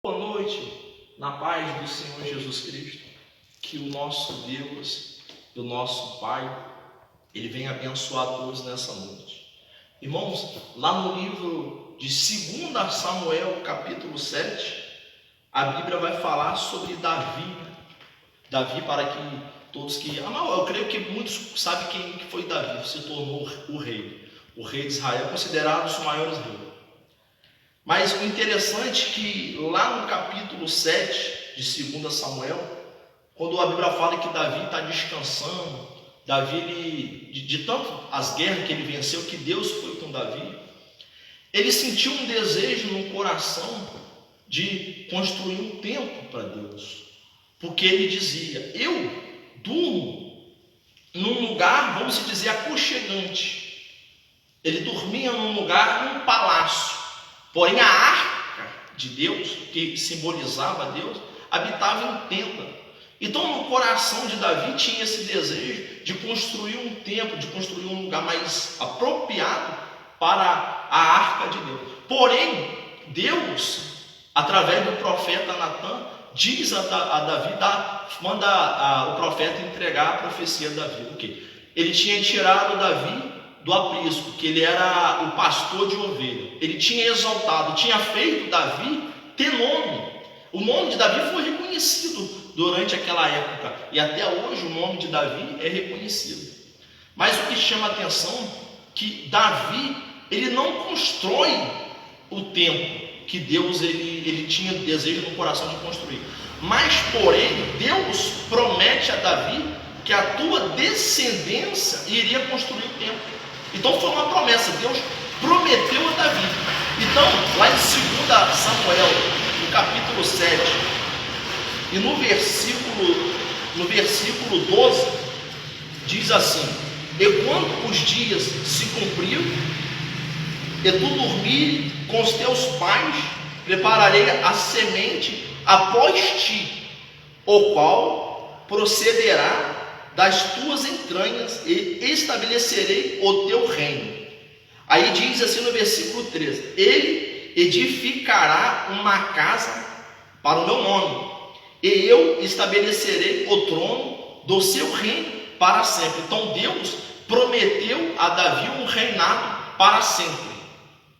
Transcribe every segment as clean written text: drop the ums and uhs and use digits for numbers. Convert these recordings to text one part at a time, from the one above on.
Boa noite, na paz do Senhor Jesus Cristo, que o nosso Deus e o nosso Pai, Ele venha abençoar todos nessa noite. Irmãos, lá no livro de 2 Samuel, capítulo 7, a Bíblia vai falar sobre Davi. Davi, para que todos que... eu creio que muitos sabem quem que foi Davi, se tornou o rei de Israel, considerado os maiores reis. Mas o interessante é que lá no capítulo 7 de 2 Samuel, quando a Bíblia fala que Davi está descansando, Davi, de tanto as guerras que ele venceu, que Deus foi com Davi, ele sentiu um desejo no coração de construir um templo para Deus. Porque ele dizia, eu durmo num lugar, vamos dizer, aconchegante. Ele dormia num lugar, num palácio. Porém, a arca de Deus, que simbolizava Deus, habitava em tenda. Então, no coração de Davi tinha esse desejo de construir um templo, de construir um lugar mais apropriado para a arca de Deus. Porém, Deus, através do profeta Natã, diz a Davi, manda o profeta entregar a profecia de Davi. O quê? Ele tinha tirado Davi do aprisco, que ele era o pastor de ovelha. Ele tinha exaltado, tinha feito Davi ter nome. O nome de Davi foi reconhecido durante aquela época, e até hoje o nome de Davi é reconhecido. Mas o que chama a atenção é que Davi, ele não constrói o templo que Deus ele tinha desejo no coração de construir. Mas, porém, Deus promete a Davi que a tua descendência iria construir o templo. Então foi uma promessa, Deus prometeu a Davi. Então, lá em 2 Samuel, no capítulo 7, e no versículo 12, diz assim: e quando os dias se cumpriram, e tu dormires com os teus pais, prepararei a semente após ti, o qual procederá das tuas entranhas, e estabelecerei o teu reino. Aí diz assim no versículo 13: ele edificará uma casa para o meu nome, e eu estabelecerei o trono do seu reino para sempre. Então Deus prometeu a Davi um reinado para sempre.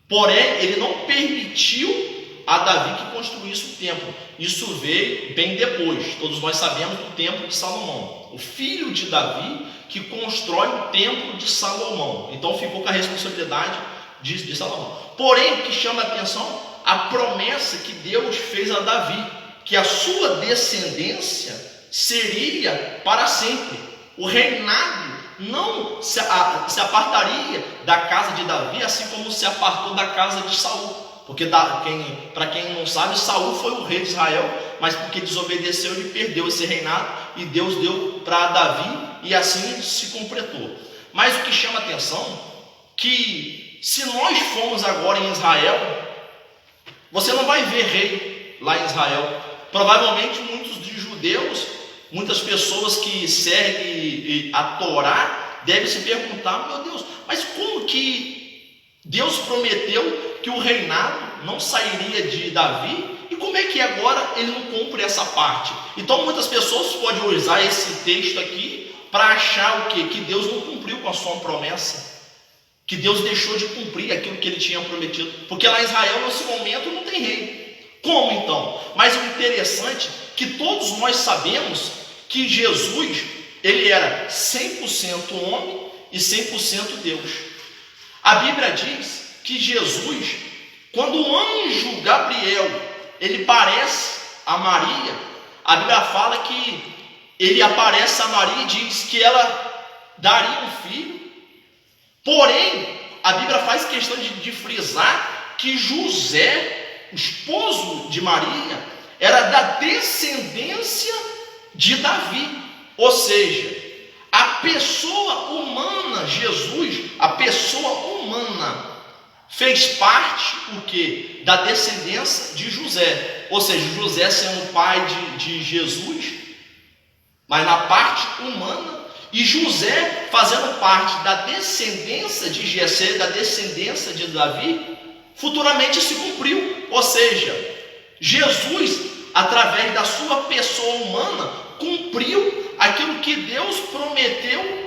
Porém, ele não permitiu a Davi que construísse o templo. Isso veio bem depois. Todos nós sabemos do templo de Salomão. O filho de Davi que constrói o templo de Salomão. Então ficou com a responsabilidade de Salomão. Porém, o que chama a atenção, a promessa que Deus fez a Davi, que a sua descendência seria para sempre. O reinado não se apartaria da casa de Davi, assim como se apartou da casa de Saul. Porque, para quem não sabe, Saul foi o rei de Israel, mas porque desobedeceu, ele perdeu esse reinado, e Deus deu para Davi, e assim se completou. Mas o que chama a atenção, que se nós formos agora em Israel, você não vai ver rei lá em Israel. Provavelmente muitos de judeus, muitas pessoas que seguem a Torá, devem se perguntar: meu Deus, mas como que Deus prometeu que o reinado não sairia de Davi, e como é que agora ele não cumpre essa parte? Então muitas pessoas podem usar esse texto aqui para achar o quê? Que Deus não cumpriu com a sua promessa, que Deus deixou de cumprir aquilo que ele tinha prometido, porque lá em Israel nesse momento não tem rei. Como então? Mas o interessante é que todos nós sabemos que Jesus, ele era 100% homem e 100% Deus. A Bíblia diz que Jesus, quando o anjo Gabriel, ele aparece a Maria, a Bíblia fala que ele aparece a Maria e diz que ela daria um filho. Porém, a Bíblia faz questão de frisar que José, o esposo de Maria, era da descendência de Davi. Ou seja, a pessoa humana, Jesus, a pessoa humana, fez parte o quê? Da descendência de José. Ou seja, José sendo pai de Jesus, mas na parte humana, e José fazendo parte da descendência de Jessé, da descendência de Davi, futuramente se cumpriu. Ou seja, Jesus, através da sua pessoa humana, cumpriu aquilo que Deus prometeu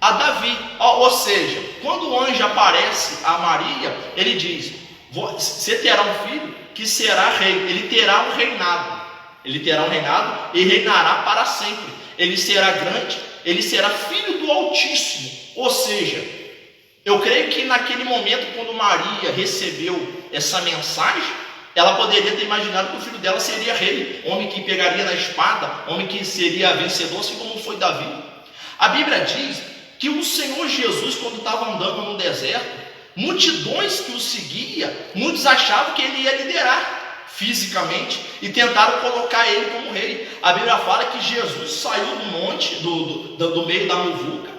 a Davi. Ou seja, quando o anjo aparece a Maria, ele diz: você terá um filho que será rei, ele terá um reinado, e reinará para sempre, ele será grande, ele será filho do Altíssimo. Ou seja, eu creio que naquele momento, quando Maria recebeu essa mensagem, ela poderia ter imaginado que o filho dela seria rei, homem que pegaria na espada, homem que seria vencedor, assim como foi Davi. A Bíblia diz que o Senhor Jesus, quando estava andando no deserto, multidões que o seguiam, muitos achavam que ele ia liderar fisicamente e tentaram colocar ele como rei. A Bíblia fala que Jesus saiu do monte, do meio da muvuca,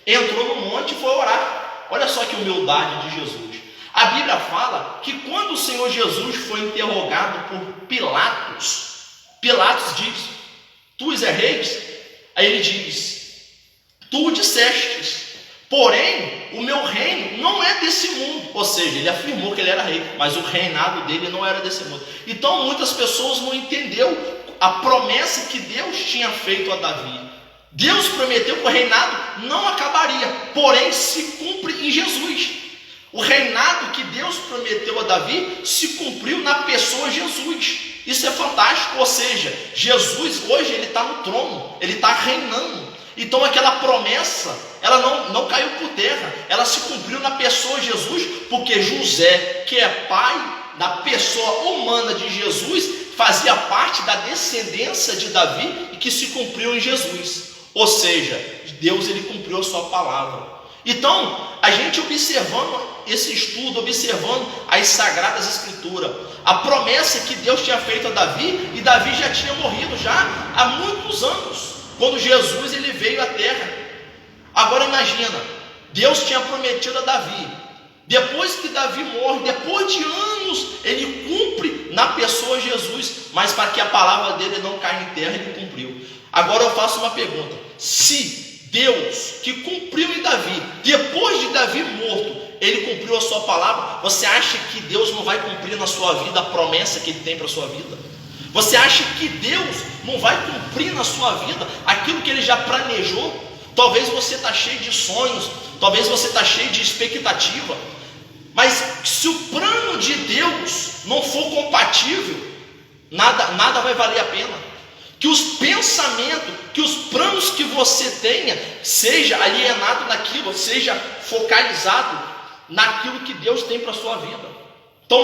entrou no monte e foi orar. Olha só que humildade de Jesus. A Bíblia fala que quando o Senhor Jesus foi interrogado por Pilatos, Pilatos diz: tu és reis? Aí ele diz: tu o dissestes, porém o meu reino não é desse mundo. Ou seja, ele afirmou que ele era rei, mas o reinado dele não era desse mundo. Então muitas pessoas não entenderam a promessa que Deus tinha feito a Davi. Deus prometeu que o reinado não acabaria, porém se cumpre em Jesus. O reinado que Deus prometeu a Davi se cumpriu na pessoa de Jesus. Isso é fantástico. Ou seja, Jesus hoje ele está no trono, ele está reinando. Então aquela promessa, ela não caiu por terra, ela se cumpriu na pessoa de Jesus, porque José, que é pai da pessoa humana de Jesus, fazia parte da descendência de Davi e que se cumpriu em Jesus. Ou seja, Deus ele cumpriu a sua palavra. Então, a gente observando esse estudo, observando as Sagradas Escrituras, a promessa que Deus tinha feito a Davi, e Davi já tinha morrido já há muitos anos, quando Jesus ele veio à terra. Agora imagina, Deus tinha prometido a Davi, depois que Davi morre, depois de anos, ele cumpre na pessoa de Jesus, mas para que a palavra dele não caia em terra, ele cumpriu. Agora eu faço uma pergunta: se Deus, que cumpriu em Davi, depois de Davi morto, ele cumpriu a sua palavra, você acha que Deus não vai cumprir na sua vida a promessa que ele tem para a sua vida? Você acha que Deus não vai cumprir na sua vida aquilo que ele já planejou? Talvez você está cheio de sonhos, talvez você está cheio de expectativa, mas se o plano de Deus não for compatível, nada vai valer a pena. Que os pensamentos, que os planos que você tenha, seja alienado naquilo, seja focalizado naquilo que Deus tem para a sua vida. Então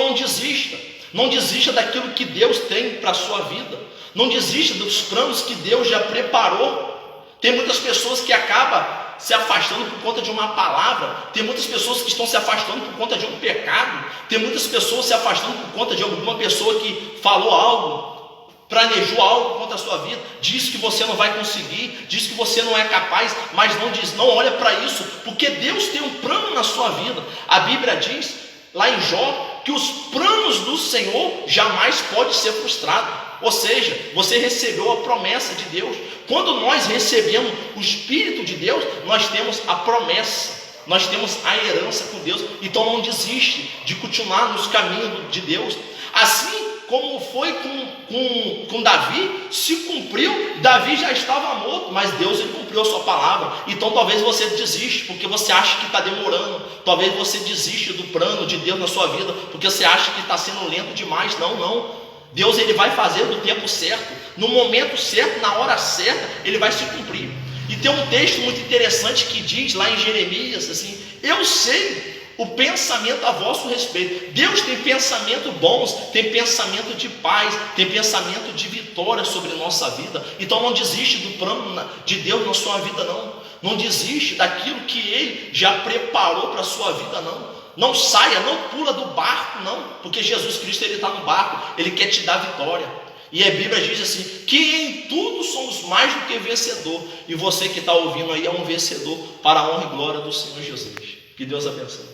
não desista daquilo que Deus tem para a sua vida, não desista dos planos que Deus já preparou. Tem muitas pessoas que acabam se afastando por conta de uma palavra, tem muitas pessoas que estão se afastando por conta de um pecado, tem muitas pessoas se afastando por conta de alguma pessoa que falou algo, planejou algo contra a sua vida, diz que você não vai conseguir, diz que você não é capaz, mas não olha para isso, porque Deus tem um plano na sua vida. A Bíblia diz lá em Jó que os planos do Senhor jamais podem ser frustrados. Ou seja, você recebeu a promessa de Deus. Quando nós recebemos o Espírito de Deus, nós temos a promessa, nós temos a herança com Deus. Então não desiste de continuar nos caminhos de Deus. Assim como foi com Davi, se cumpriu. Davi já estava morto, mas Deus ele cumpriu a sua palavra. Então talvez você desiste porque você acha que está demorando, talvez você desiste do plano de Deus na sua vida porque você acha que está sendo lento demais. Não, Deus ele vai fazer no tempo certo, no momento certo, na hora certa, ele vai se cumprir. E tem um texto muito interessante que diz lá em Jeremias assim: eu sei o pensamento a vosso respeito. Deus tem pensamento bons, tem pensamento de paz, tem pensamento de vitória sobre a nossa vida. Então não desiste do plano de Deus na sua vida, não desiste daquilo que Ele já preparou para a sua vida, não saia, não pula do barco, porque Jesus Cristo ele está no barco, Ele quer te dar vitória. E a Bíblia diz assim, que em tudo somos mais do que vencedor, e você que está ouvindo aí é um vencedor para a honra e glória do Senhor Jesus. Que Deus abençoe.